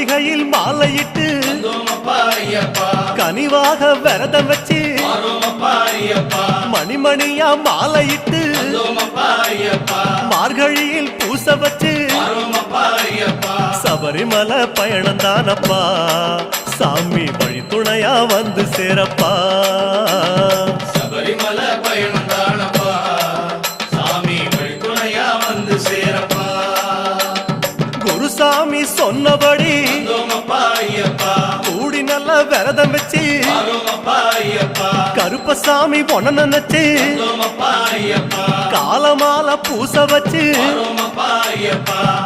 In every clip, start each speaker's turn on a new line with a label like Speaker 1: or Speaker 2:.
Speaker 1: கார்த்திகையில் மாலையிட்டு கனிவாக விரதம் வச்சு மணிமணியா மாலையிட்டு மார்கழியில் பூச வச்சு சபரிமலை பயணம் தானப்பா சாமி வழி துணையா வந்து சேரப்பா
Speaker 2: சபரிமலை பயணம் தானப்பா சாமி வழி துணையா வந்து சேரப்பா
Speaker 1: குருசாமி சொன்னபடி கூடி நல்ல விரதம் வச்சு கருப்பசாமி பொண்ண நினைச்சு காலமால பூச வச்சு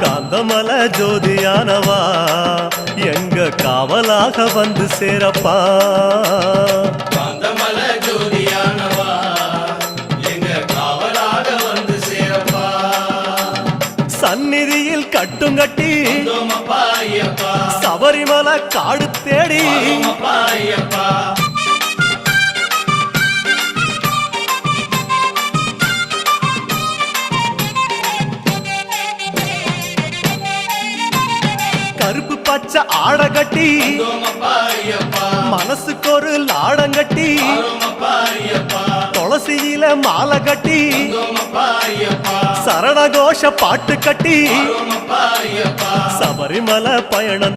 Speaker 1: காந்தமல ஜோதியானவா எங்க காவலாக வந்து சேரப்பா
Speaker 2: காந்தமல ஜோதியானவா எங்க காவலாக வந்து சேரப்பா
Speaker 1: சந்நிதியில் கட்டுங்கட்டி சபரிமலை காடு தேடி கருப்பு பச்சை ஆட கட்டி மனசுக்கு ஒரு லாடங்கட்டி துளசியில மாலை கட்டி சரணகோஷ பாட்டு கட்டி சபரிமலை பயணம்